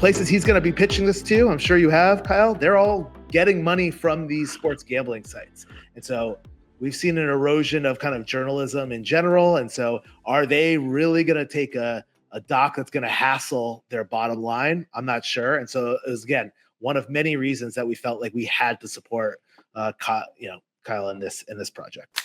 places he's going to be pitching this to, I'm sure you have, Kyle, they're all getting money from these sports gambling sites. And so we've seen an erosion of kind of journalism in general. And so are they really going to take a doc that's going to hassle their bottom line? I'm not sure. And so it was, again, one of many reasons that we felt like we had to support Kyle in this project.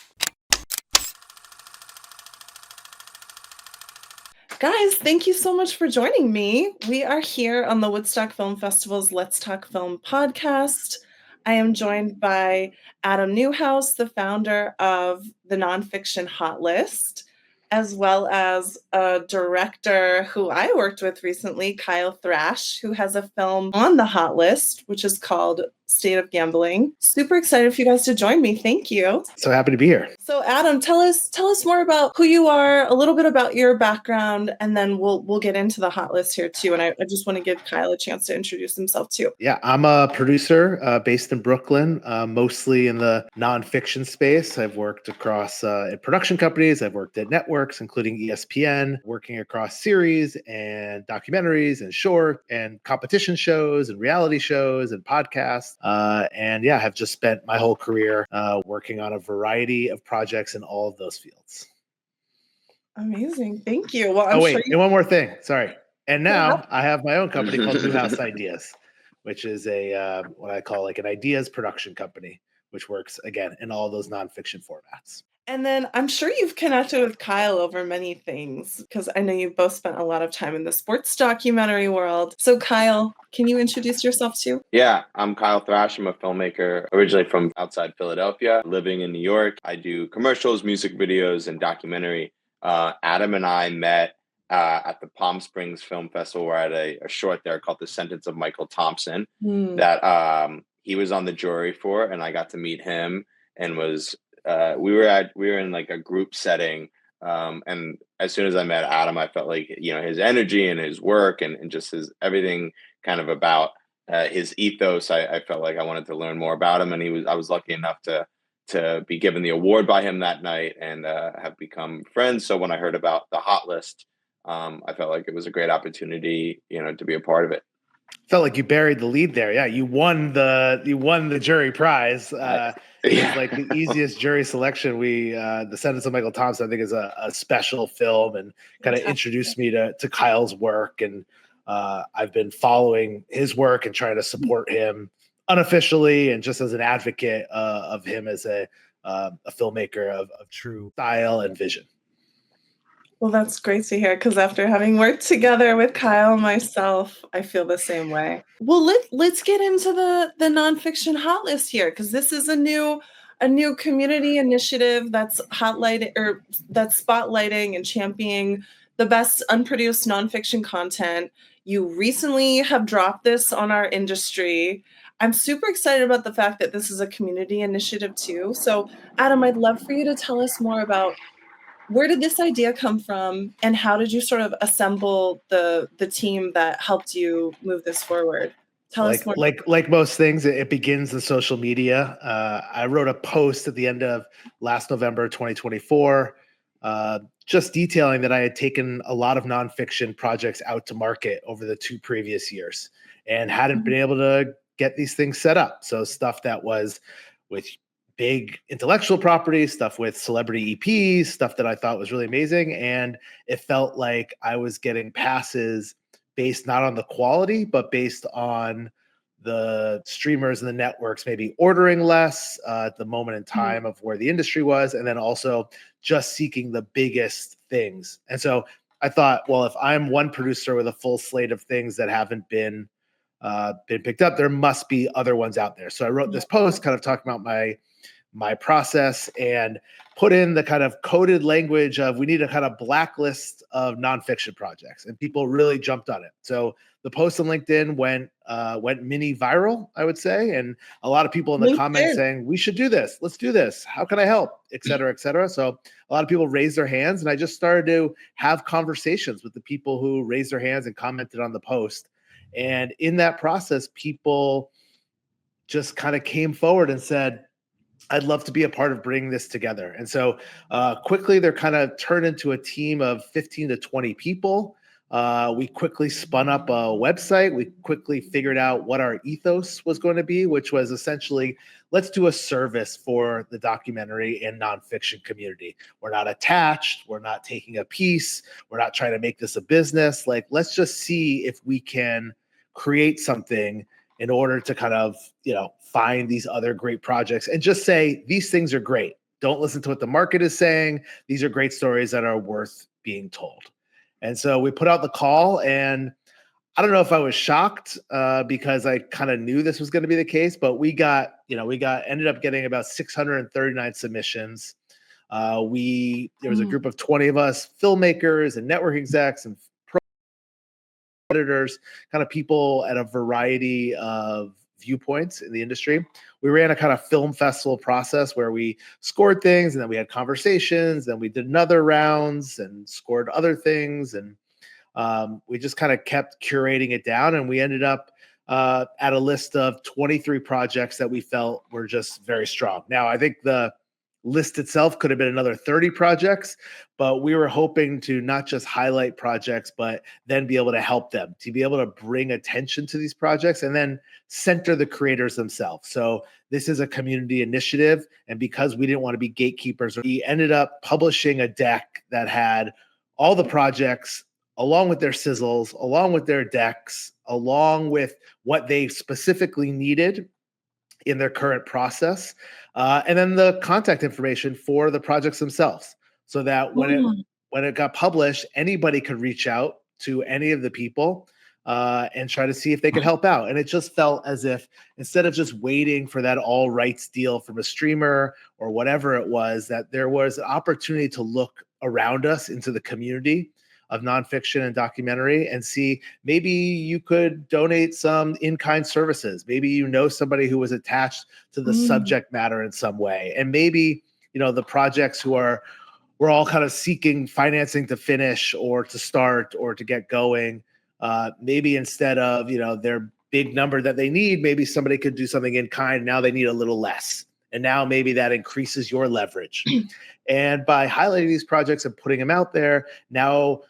Guys, thank you so much for joining me. We are here on the Woodstock Film Festival's Let's Talk Film podcast. I am joined by Adam Neuhaus, the founder of the nonfiction Hotlist, as well as a director who I worked with recently, Kyle Thrash, who has a film on the Hotlist, which is called State of Gambling. Super excited for you guys to join me. Thank you. So happy to be here. So Adam, tell us more about who you are, a little bit about your background, and then we'll get into the Hotlist here too. And I just want to give Kyle a chance to introduce himself too. Yeah, I'm a producer based in Brooklyn, mostly in the nonfiction space. I've worked across in production companies. I've worked at networks, including ESPN, working across series and documentaries and short and competition shows and reality shows and podcasts. And yeah, have just spent my whole career working on a variety of projects in all of those fields. Amazing. Thank you. Well, and one more thing. Sorry. And now I have my own company called Neuhaus Ideas, which is a what I call like an ideas production company, which works, again, in all those nonfiction formats. And then I'm sure you've connected with Kyle over many things, because I know you've both spent a lot of time in the sports documentary world. So Kyle, can you introduce yourself too? Yeah, I'm Kyle Thrash. I'm a filmmaker originally from outside Philadelphia, living in New York. I do commercials, music videos, and documentary. Adam and I met at the Palm Springs Film Festival, where I had a short there called The Sentence of Michael Thompson that he was on the jury for, and I got to meet him and was we were in like a group setting, and as soon as I met Adam, I felt like, his energy and his work and just his everything kind of about his ethos. I felt like I wanted to learn more about him, and I was lucky enough to be given the award by him that night and have become friends. So when I heard about the Hotlist, I felt like it was a great opportunity, to be a part of it. Felt like you buried the lead there. Yeah, you won the jury prize. It's like the easiest jury selection. The Sentence of Michael Thompson, I think, is a special film and kind of introduced me to Kyle's work. And I've been following his work and trying to support him unofficially and just as an advocate of him as a filmmaker of true style and vision. Well, that's great to hear, because after having worked together with Kyle and myself, I feel the same way. Well, let's get into the nonfiction Hotlist here, because this is a new community initiative that's spotlighting and championing the best unproduced nonfiction content. You recently have dropped this on our industry. I'm super excited about the fact that this is a community initiative too. So, Adam, I'd love for you to tell us more about where did this idea come from, and how did you sort of assemble the team that helped you move this forward? Tell us more. Like most things, it begins in social media. I wrote a post at the end of last November 2024, just detailing that I had taken a lot of nonfiction projects out to market over the 2 previous years and hadn't been able to get these things set up. So stuff that was with big intellectual property, stuff with celebrity EPs, stuff that I thought was really amazing. And it felt like I was getting passes based not on the quality, but based on the streamers and the networks maybe ordering less at the moment in time of where the industry was, and then also just seeking the biggest things. And so I thought, well, if I'm one producer with a full slate of things that haven't been picked up, there must be other ones out there. So I wrote this post kind of talking about my process and put in the kind of coded language of we need a kind of blacklist of nonfiction projects, and people really jumped on it. So the post on LinkedIn went mini viral, I would say, and a lot of people in the comments saying we should do this, let's do this, how can I help, et cetera, et cetera. So a lot of people raised their hands, and I just started to have conversations with the people who raised their hands and commented on the post. And in that process, people just kind of came forward and said, I'd love to be a part of bringing this together. And so quickly, they're kind of turned into a team of 15 to 20 people. We quickly spun up a website. We quickly figured out what our ethos was going to be, which was essentially, let's do a service for the documentary and nonfiction community. We're not attached. We're not taking a piece. We're not trying to make this a business. Like, let's just see if we can create something in order to kind of, find these other great projects and just say, these things are great. Don't listen to what the market is saying. These are great stories that are worth being told. And so we put out the call, and I don't know if I was shocked because I kind of knew this was going to be the case, but ended up getting about 639 submissions. There was a group of 20 of us, filmmakers and network execs and editors, kind of people at a variety of viewpoints in the industry. We ran a kind of film festival process where we scored things, and then we had conversations, then we did another rounds and scored other things. And we just kind of kept curating it down, and we ended up at a list of 23 projects that we felt were just very strong. Now, I think the list itself could have been another 30 projects, but we were hoping to not just highlight projects, but then be able to help them, to be able to bring attention to these projects and then center the creators themselves. So this is a community initiative. And because we didn't want to be gatekeepers, we ended up publishing a deck that had all the projects along with their sizzles, along with their decks, along with what they specifically needed in their current process, and then the contact information for the projects themselves, so that when it got published, anybody could reach out to any of the people and try to see if they could help out. And it just felt as if, instead of just waiting for that all rights deal from a streamer or whatever it was, that there was an opportunity to look around us into the community of nonfiction and documentary and see, maybe you could donate some in-kind services. Maybe somebody who was attached to the subject matter in some way. And maybe, the projects we're all kind of seeking financing to finish or to start or to get going. Maybe instead of, their big number that they need, maybe somebody could do something in kind. Now they need a little less. And now maybe that increases your leverage. And by highlighting these projects and putting them out there, now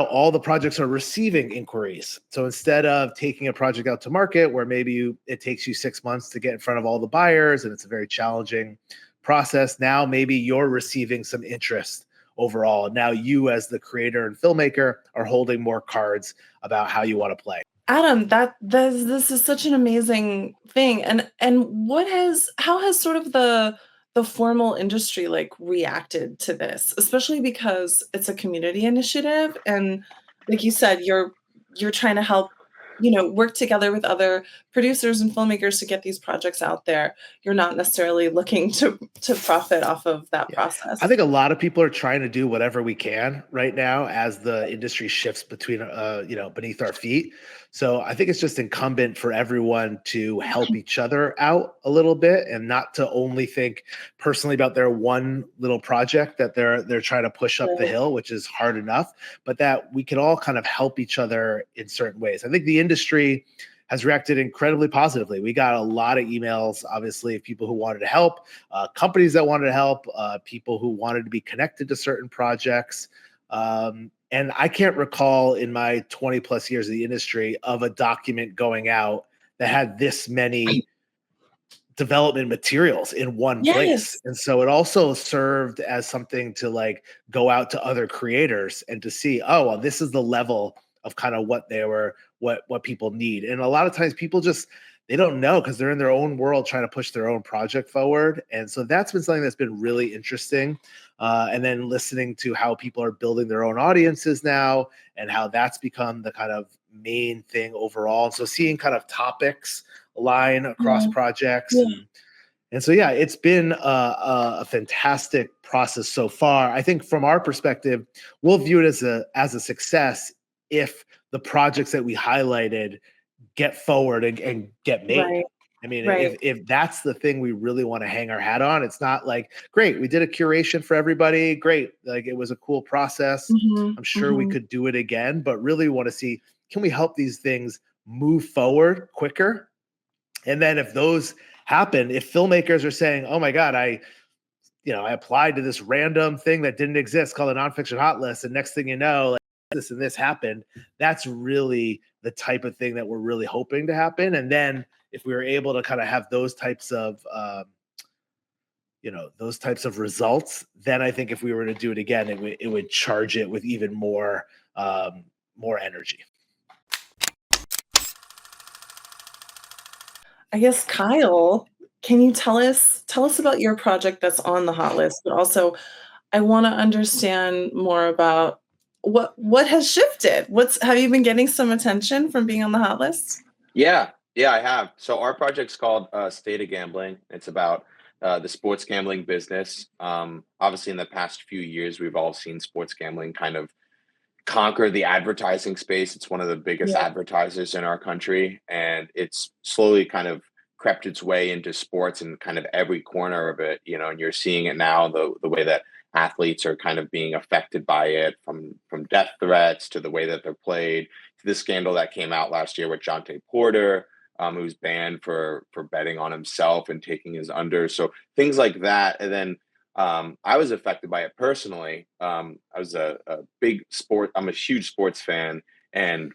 all the projects are receiving inquiries. So instead of taking a project out to market where maybe it takes you 6 months to get in front of all the buyers and it's a very challenging process, now maybe you're receiving some interest overall. Now you, as the creator and filmmaker, are holding more cards about how you want to play. Adam, this is such an amazing thing. And how has sort of the formal industry reacted to this, especially because it's a community initiative, and like you said, you're trying to help work together with other producers and filmmakers to get these projects out there. You're not necessarily looking to profit off of that process. I think a lot of people are trying to do whatever we can right now as the industry shifts beneath our feet. So I think it's just incumbent for everyone to help each other out a little bit, and not to only think personally about their one little project that they're trying to push up the hill, which is hard enough, but that we can all kind of help each other in certain ways. I think the industry has reacted incredibly positively. We got a lot of emails, obviously, of people who wanted to help, companies that wanted to help, people who wanted to be connected to certain projects. And I can't recall in my 20 plus years of the industry of a document going out that had this many development materials in one place. And so it also served as something to go out to other creators and to see, oh, well, this is the level of kind of what people need. And a lot of times people they don't know because they're in their own world trying to push their own project forward. And so that's been something that's been really interesting. And then listening to how people are building their own audiences now and how that's become the kind of main thing overall. So seeing kind of topics align across projects. And so, it's been a fantastic process so far. I think from our perspective, we'll view it as a success if the projects that we highlighted get forward and get made. Right. I mean, if that's the thing we really want to hang our hat on, it's not like, great, we did a curation for everybody. Great. It was a cool process. I'm sure we could do it again, but really want to see, can we help these things move forward quicker? And then if those happen, if filmmakers are saying, oh my God, I applied to this random thing that didn't exist called a nonfiction hot list. And next thing you know, and this happened. That's really the type of thing that we're really hoping to happen. And then if we were able to kind of have those types of, those types of results, then I think if we were to do it again, it would charge it with even more energy. I guess, Kyle, can you tell us about your project that's on the hot list, but also I want to understand more about what has shifted. Have you been getting some attention from being on the hot list? Yeah, I have. So our project's called State of Gambling. It's about the sports gambling business. Obviously, in the past few years, we've all seen sports gambling kind of conquer the advertising space. It's one of the biggest advertisers in our country, and it's slowly kind of crept its way into sports and kind of every corner of it, and you're seeing it now, the way that athletes are kind of being affected by it, from death threats to the way that they're played, to this scandal that came out last year with Jonte Porter, who's banned for betting on himself and taking his under. So things like that. And then I was affected by it personally. I was a I'm a huge sports fan, and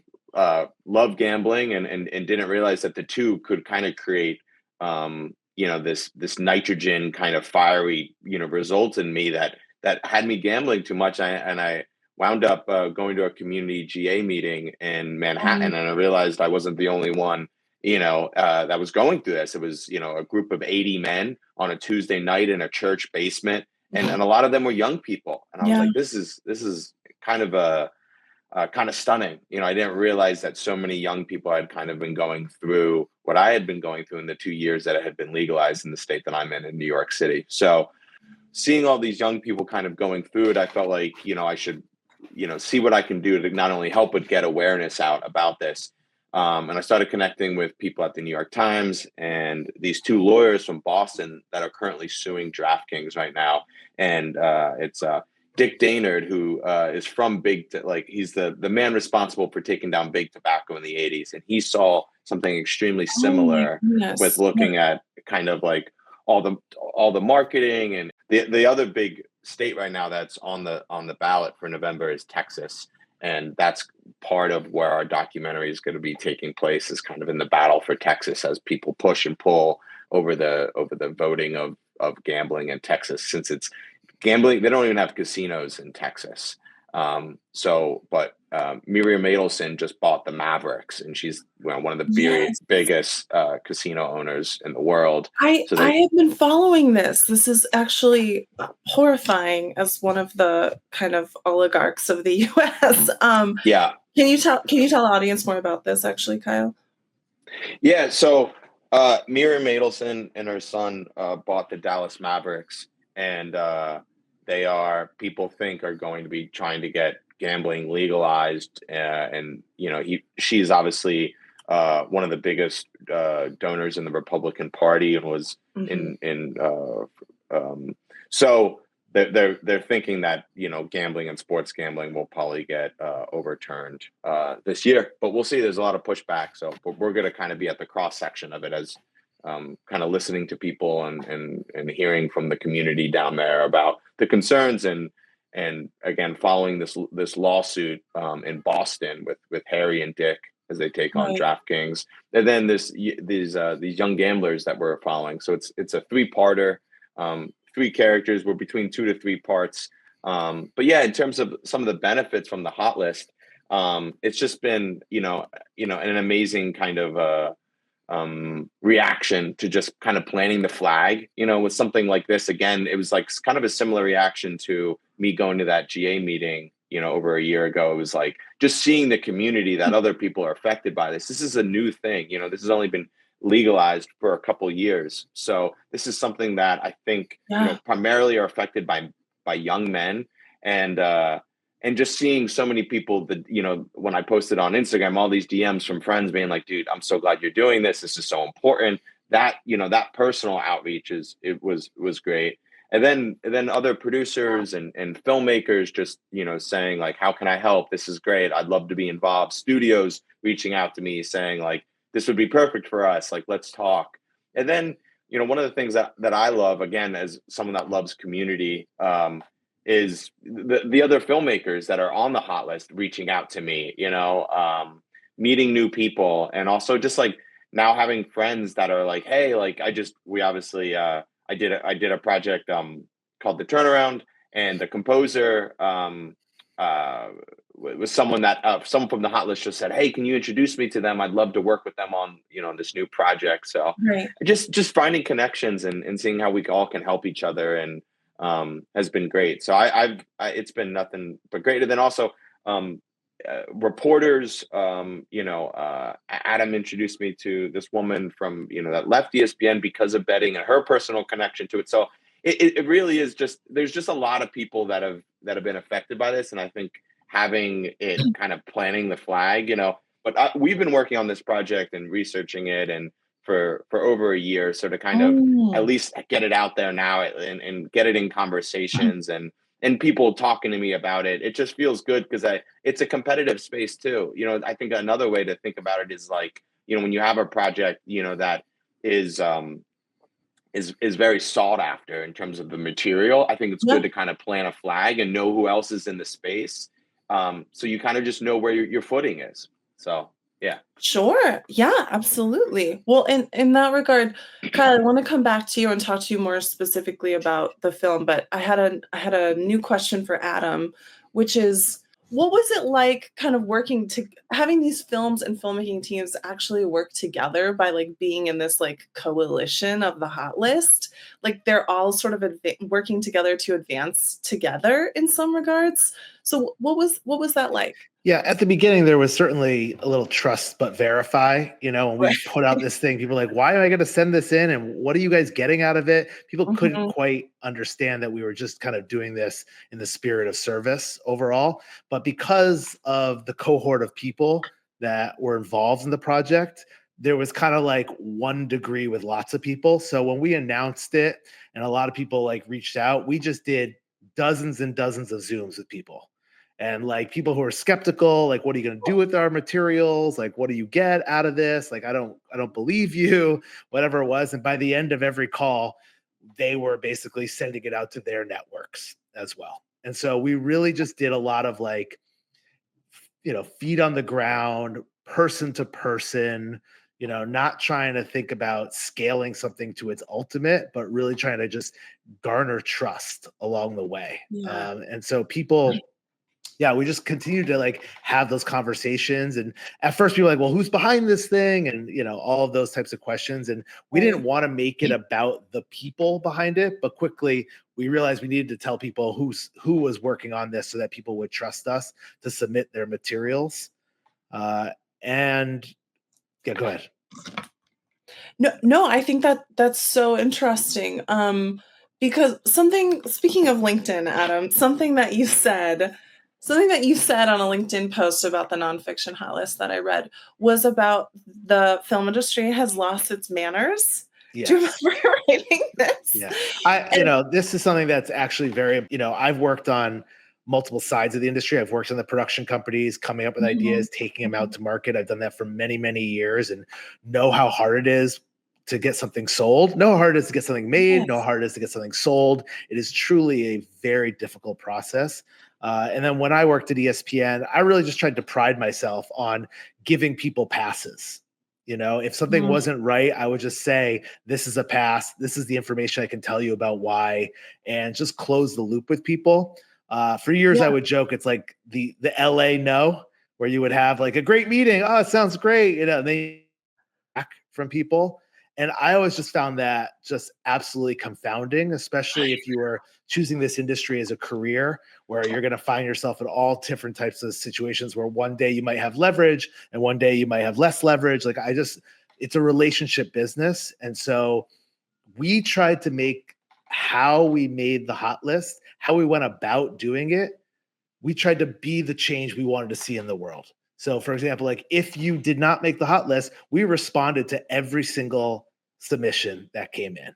love gambling, and didn't realize that the two could kind of create this nitrogen kind of fiery result in me that had me gambling too much. I wound up going to a community GA meeting in Manhattan, and I realized I wasn't the only one that was going through this. It was a group of 80 men on a Tuesday night in a church basement, and a lot of them were young people, and I was like, this is kind of stunning. I didn't realize that so many young people had kind of been going through what I had been going through in the 2 years that it had been legalized in the state that I'm in New York City. So seeing all these young people kind of going through it, I felt like, I should, see what I can do to not only help, but get awareness out about this. And I started connecting with people at the New York Times and these two lawyers from Boston that are currently suing DraftKings right now. And it's Dick Daynard, who is from he's the man responsible for taking down big tobacco in the 80s. And he saw something extremely similar with looking at kind of like all the marketing. And the other big state right now that's on the ballot for November is Texas. And that's part of where our documentary is going to be taking place, is kind of in the battle for Texas, as people push and pull over the voting of gambling in Texas, since it's gambling. They don't even have casinos in Texas. But Miriam Adelson just bought the Mavericks, and she's one of the biggest casino owners in the world. I have been following this. This is actually horrifying as one of the kind of oligarchs of the U.S. Can you tell the audience more about this, actually, Kyle? Yeah. So Miriam Adelson and her son bought the Dallas Mavericks, and people think are going to be trying to get gambling legalized. And she's obviously one of the biggest donors in the Republican Party, and was so they're thinking that gambling and sports gambling will probably get overturned this year, but we'll see. There's a lot of pushback, so we're going to kind of be at the cross section of it, as kind of listening to people and hearing from the community down there about the concerns, and again following this lawsuit in Boston with Harry and Dick as they take on DraftKings, and then these young gamblers that we're following. So it's a 3-parter, 3 characters. We're between 2 to 3 parts. But yeah, in terms of some of the benefits from the hot list, it's just been an amazing kind of reaction to just kind of planting the flag, with something like this. Again, it was like kind of a similar reaction to me going to that GA meeting, over a year ago. It was like just seeing the community, that other people are affected by this. This is a new thing. This has only been legalized for a couple of years. So this is something that I think, primarily are affected by young men, and just seeing so many people that, when I posted on Instagram, all these DMs from friends being like, dude, I'm so glad you're doing this. This is so important. That, that personal outreach was great. And then other producers and filmmakers just, saying like, how can I help? This is great. I'd love to be involved. Studios reaching out to me saying like, this would be perfect for us. Like, let's talk. And then, one of the things that I love, again, as someone that loves community, is the other filmmakers that are on the hot list reaching out to me, meeting new people, and also just like now having friends that are like, hey, like we obviously I did a project called The Turnaround, and the composer was someone from the hot list just said, hey, can you introduce me to them? I'd love to work with them on this new project. So Right. just finding connections and seeing how we all can help each other, and has been great. So it's been nothing but great. And then also reporters, Adam introduced me to this woman from that left ESPN because of betting and her personal connection to it. So it really is there's just a lot of people that have been affected by this, and I think having it kind of planting the flag, but we've been working on this project and researching it and for over a year, so to kind of at least get it out there now and get it in conversations and people talking to me about it. It just feels good because it's a competitive space too. I think another way to think about it is like, when you have a project, that is very sought after in terms of the material. I think it's good to kind of plant a flag and know who else is in the space. So you kind of just know where your footing is. So yeah. Sure. Yeah, absolutely. Well, in that regard, Kyle, I want to come back to you and talk to you more specifically about the film, but I had a new question for Adam, which is, what was it like kind of having these films and filmmaking teams actually work together by like being in this like coalition of the hot list? Like they're all sort of working together to advance together in some regards. So what was that like? Yeah, at the beginning, there was certainly a little trust but verify. When we Right. put out this thing, people were like, why am I going to send this in? And what are you guys getting out of it? People couldn't quite understand that we were just kind of doing this in the spirit of service overall. But because of the cohort of people that were involved in the project, there was kind of like 1 degree with lots of people. So when we announced it and a lot of people like reached out, we just did dozens and dozens of Zooms with people. And like people who are skeptical, like, what are you going to do with our materials? Like, what do you get out of this? Like, I don't believe you, whatever it was. And by the end of every call, they were basically sending it out to their networks as well. And so we really just did a lot of like, feet on the ground, person to person, not trying to think about scaling something to its ultimate, but really trying to just garner trust along the way. Yeah. And so people, we just continue to like have those conversations. And at first people were like, well, who's behind this thing? And, all of those types of questions. And we didn't want to make it about the people behind it, but quickly we realized we needed to tell people who was working on this so that people would trust us to submit their materials. And yeah, go ahead. No, I think that's so interesting. Because speaking of LinkedIn, Adam, something that you said on a LinkedIn post about the nonfiction hot list that I read was about the film industry has lost its manners. Yes. Do you remember writing this? Yeah. This is something that's actually very, I've worked on multiple sides of the industry. I've worked in the production companies, coming up with ideas, taking them out to market. I've done that for many, many years and know how hard it is to get something sold, know how hard it is to get something made, know how hard it is to get something sold. It is truly a very difficult process. And then when I worked at ESPN, I really just tried to pride myself on giving people passes. If something wasn't right, I would just say, this is a pass. This is the information I can tell you about why, and just close the loop with people. For years, I would joke, it's like the LA no, where you would have like a great meeting. Oh, it sounds great. And they back from people. And I always just found that just absolutely confounding, especially if you were choosing this industry as a career where you're going to find yourself in all different types of situations where one day you might have leverage and one day you might have less leverage. Like it's a relationship business. And so we tried to make how we made the hot list, how we went about doing it. We tried to be the change we wanted to see in the world. So for example, like if you did not make the hot list, we responded to every single submission that came in.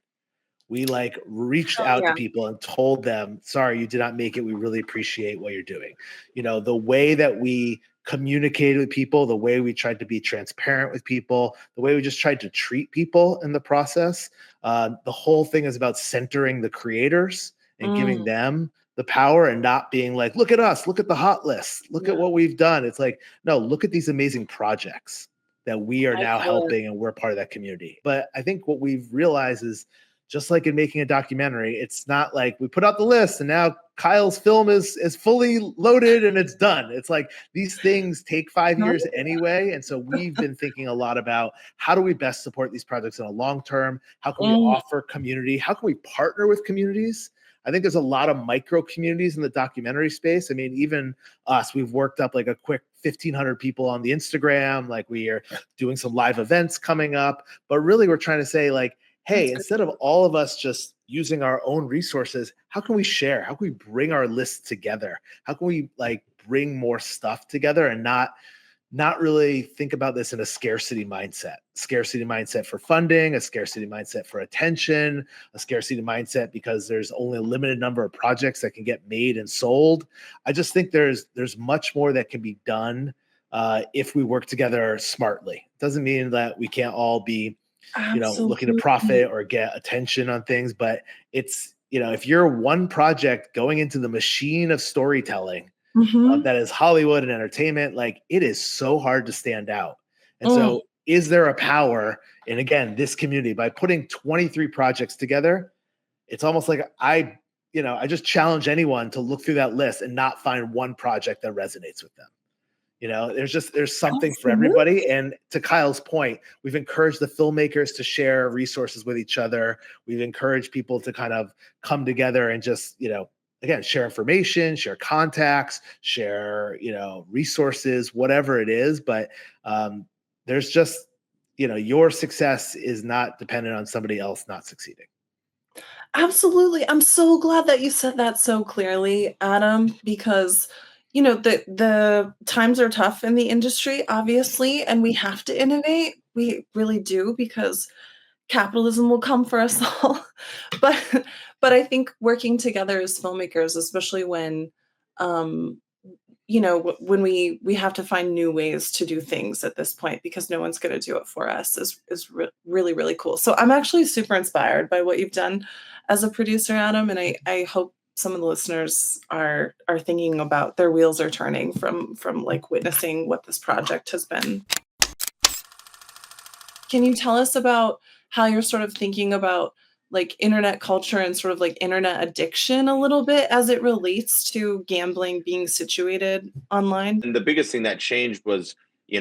We like reached out to people and told them, sorry, you did not make it. We really appreciate what you're doing. The way that we communicated with people, the way we tried to be transparent with people, the way we just tried to treat people in the process. The whole thing is about centering the creators and giving them the power and not being like, look at us, look at the Hotlist, look at what we've done. It's like, no, look at these amazing projects that we are now helping, and we're part of that community. But I think what we've realized is, just like in making a documentary, it's not like we put out the list and now Kyle's film is fully loaded and it's done. It's like these things take 5 years anyway. And so we've been thinking a lot about how do we best support these projects in a long term? How can we offer community? How can we partner with communities? I think there's a lot of micro communities in the documentary space. I mean, even us, we've worked up like a quick 1,500 people on the Instagram. Like we are doing some live events coming up, but really we're trying to say like, hey, instead of all of us just using our own resources, how can we share? How can we bring our list together? How can we like bring more stuff together and not really think about this in a scarcity mindset for funding, a scarcity mindset for attention, a scarcity mindset because there's only a limited number of projects that can get made and sold. I just think there's much more that can be done if we work together smartly. It doesn't mean that we can't all be looking to profit or get attention on things, but it's, if you're one project going into the machine of storytelling that is Hollywood and entertainment, like it is so hard to stand out. And so is there a power? And again, this community, by putting 23 projects together, it's almost like I just challenge anyone to look through that list and not find one project that resonates with them. There's something for everybody. And to Kyle's point, we've encouraged the filmmakers to share resources with each other. We've encouraged people to kind of come together and just, again, share information, share contacts, share, resources, whatever it is. But there's just, your success is not dependent on somebody else not succeeding. Absolutely. I'm so glad that you said that so clearly, Adam, because the times are tough in the industry, obviously, and we have to innovate. We really do, because capitalism will come for us all. But I think working together as filmmakers, especially when when we have to find new ways to do things at this point, because no one's going to do it for us, is really, really cool. So I'm actually super inspired by what you've done as a producer, Adam, and I hope some of the listeners are thinking about, their wheels are turning from like witnessing what this project has been. Can you tell us about how you're sort of thinking about like internet culture and sort of like internet addiction a little bit as it relates to gambling being situated online? And the biggest thing that changed was, you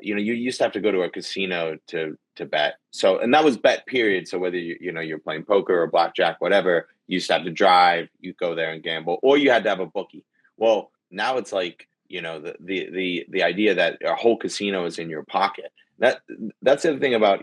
used to have to go to a casino to bet. So, and that was bet period. So whether you're playing poker or blackjack, whatever, you used to have to drive, you go there and gamble, or you had to have a bookie. Well, now it's like, the idea that a whole casino is in your pocket. That's the thing about,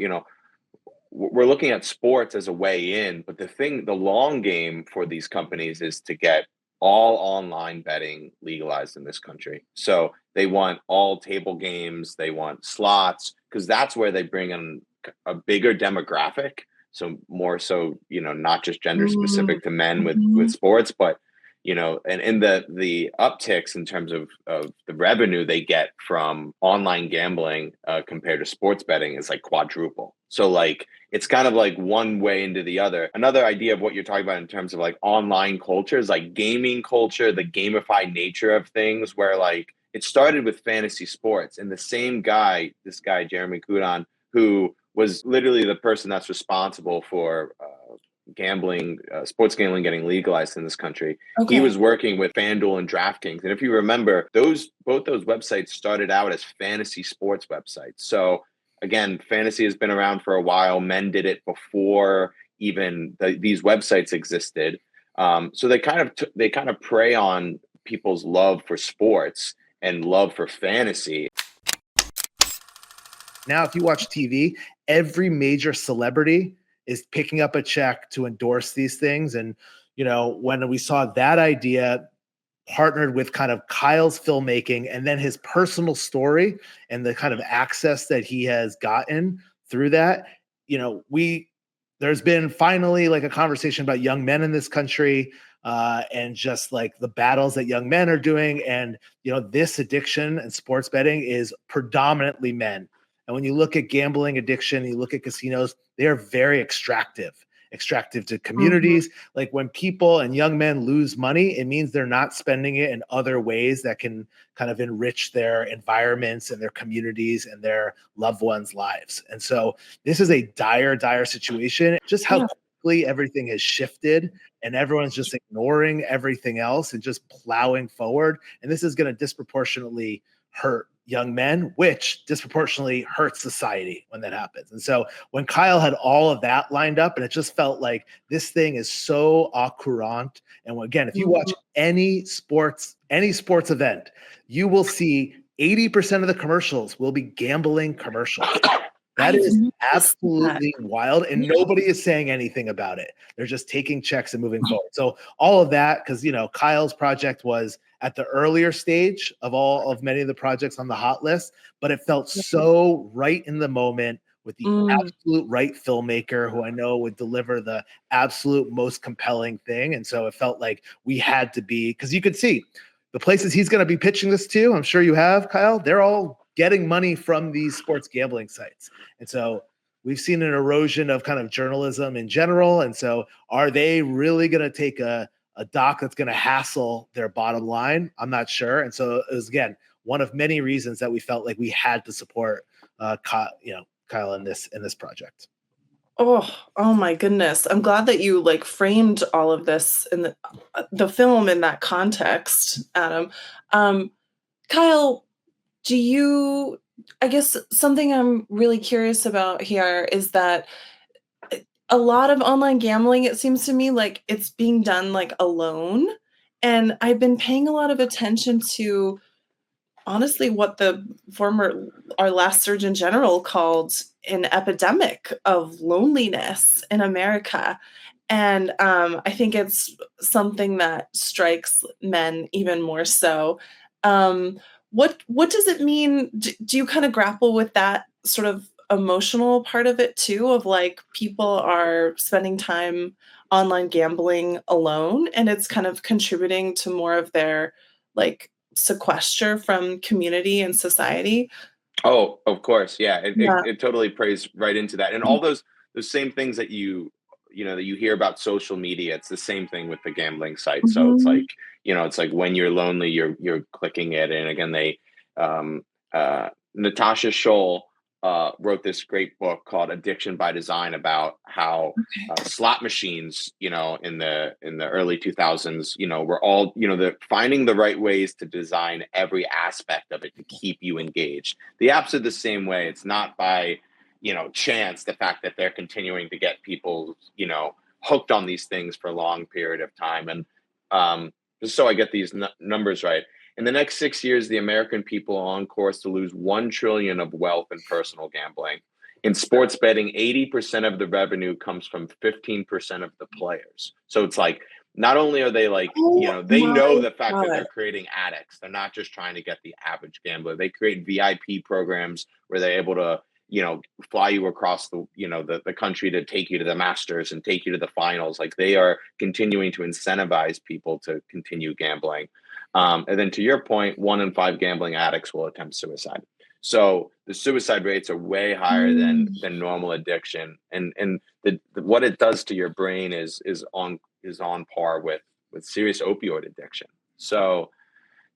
we're looking at sports as a way in, but the long game for these companies is to get all online betting legalized in this country. So they want all table games, they want slots, because that's where they bring in a bigger demographic. So more so, not just gender specific to men with sports, but and the upticks in terms of the revenue they get from online gambling compared to sports betting is like quadruple. So like it's kind of like one way into the other. Another idea of what you're talking about in terms of like online culture is like gaming culture, the gamified nature of things, where like it started with fantasy sports, and this guy, Jeremy Kudon, who was literally the person that's responsible for sports gambling getting legalized in this country. Okay. He was working with FanDuel and DraftKings. And if you remember, both those websites started out as fantasy sports websites. So again, fantasy has been around for a while. Men did it before even these websites existed. So they kind of prey on people's love for sports and love for fantasy. Now, if you watch TV, every major celebrity is picking up a check to endorse these things. And, when we saw that idea partnered with kind of Kyle's filmmaking and then his personal story and the kind of access that he has gotten through that, there's been finally like a conversation about young men in this country and just like the battles that young men are doing. And, this addiction and sports betting is predominantly men. And when you look at gambling addiction, you look at casinos, they are very extractive. extractive to communities. Like when people and young men lose money, it means they're not spending it in other ways that can kind of enrich their environments and their communities and their loved ones' lives. And so this is a dire, dire situation. Just how quickly everything has shifted and everyone's just ignoring everything else and just plowing forward. And this is going to disproportionately hurt young men, which disproportionately hurts society when that happens. And so when Kyle had all of that lined up, and it just felt like this thing is so au courant. And again, if you watch any sports event, you will see 80% of the commercials will be gambling commercials. That is absolutely wild. And nobody is saying anything about it. They're just taking checks and moving forward. So all of that, because, Kyle's project was at the earlier stage of many of the projects on the hot list, but it felt so right in the moment with the absolute right filmmaker who I know would deliver the absolute most compelling thing. And so it felt like we had to be, because you could see the places he's going to be pitching this to, I'm sure you have, Kyle, they're all getting money from these sports gambling sites. And so we've seen an erosion of kind of journalism in general. And so are they really going to take a doc that's going to hassle their bottom line? I'm not sure. And so it was, again, one of many reasons that we felt like we had to support Kyle in this project. Oh my goodness. I'm glad that you framed all of this in the film in that context, Adam. Kyle, I guess something I'm really curious about here is that a lot of online gambling, it seems to me like it's being done alone. And I've been paying a lot of attention to, honestly, what our last Surgeon General called an epidemic of loneliness in America. And I think it's something that strikes men even more so. What does it mean? Do you kind of grapple with that sort of emotional part of it too, of people are spending time online gambling alone and it's kind of contributing to more of their sequester from community and society? Oh, of course. Yeah. It totally plays right into that. And all those same things that that you hear about social media, it's the same thing with the gambling site. So it's like, it's like when you're lonely, you're clicking it. And again, Natasha Scholl wrote this great book called Addiction by Design about how slot machines, in the early 2000s, were all, finding the right ways to design every aspect of it to keep you engaged. The apps are the same way. It's not by, chance, the fact that they're continuing to get people, hooked on these things for a long period of time. And just so I get these numbers right, in the next 6 years, the American people are on course to lose $1 trillion of wealth in personal gambling. In sports betting, 80% of the revenue comes from 15% of the players. So it's like, not only are they they know the fact that they're creating addicts. They're not just trying to get the average gambler. They create VIP programs where they're able to, fly you across the country to take you to the Masters and take you to the finals. Like, they are continuing to incentivize people to continue gambling. And then to your point, 1 in 5 gambling addicts will attempt suicide. So the suicide rates are way higher than normal addiction. And what it does to your brain is on par with serious opioid addiction. So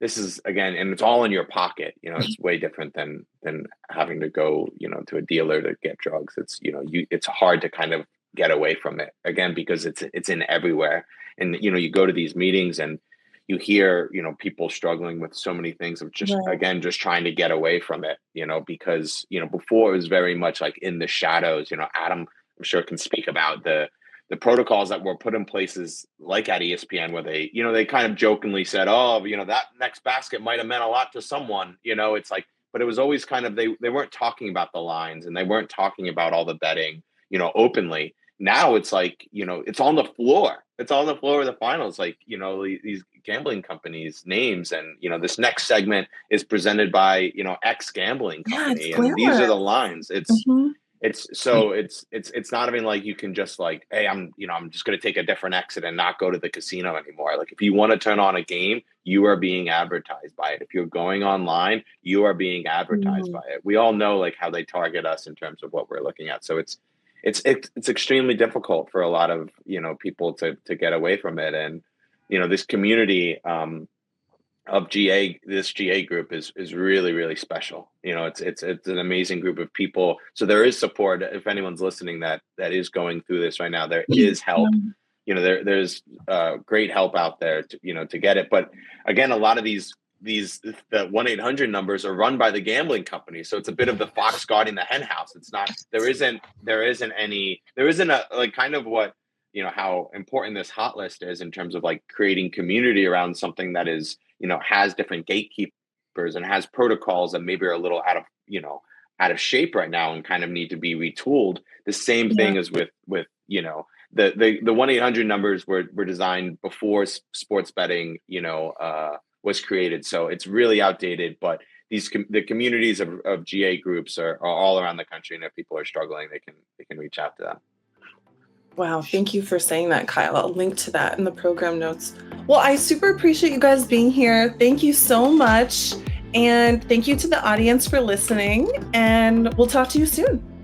this is, again, and it's all in your pocket. It's way different than having to go, to a dealer to get drugs. It's, it's hard to kind of get away from it, again, because it's in everywhere. And, you go to these meetings and you hear, people struggling with so many things of just, again, just trying to get away from it, because, before it was very much like in the shadows. Adam, I'm sure, can speak about the protocols that were put in places like at ESPN where they, they kind of jokingly said, oh, that next basket might have meant a lot to someone, it's like, but it was always kind of, they weren't talking about the lines and they weren't talking about all the betting, openly. Now it's like, it's on the floor. It's on the floor of the finals, like, these gambling companies' names. And, this next segment is presented by, X gambling company. And these are the lines. It's not even like you can just like, hey, I'm just going to take a different exit and not go to the casino anymore. Like, if you want to turn on a game, you are being advertised by it. If you're going online, you are being advertised by it. We all know like how they target us in terms of what we're looking at. So it's extremely difficult for a lot of, people to get away from it. And, this community, of this GA group is really, really special. It's an amazing group of people. So there is support. If anyone's listening that is going through this right now, there is help. There's great help out there to get it. But again, a lot of the 1-800 numbers are run by the gambling company. So it's a bit of the fox guarding the hen house. It's not, there isn't a, like, kind of what, how important this hot list is in terms of like creating community around something that is, has different gatekeepers and has protocols that maybe are a little out of shape right now and kind of need to be retooled. The same thing as with the 1-800 numbers were designed before sports betting, was created. So it's really outdated, but the communities of GA groups are all around the country. And if people are struggling, they can reach out to them. Wow, thank you for saying that, Kyle. I'll link to that in the program notes. Well, I super appreciate you guys being here. Thank you so much. And thank you to the audience for listening. And we'll talk to you soon.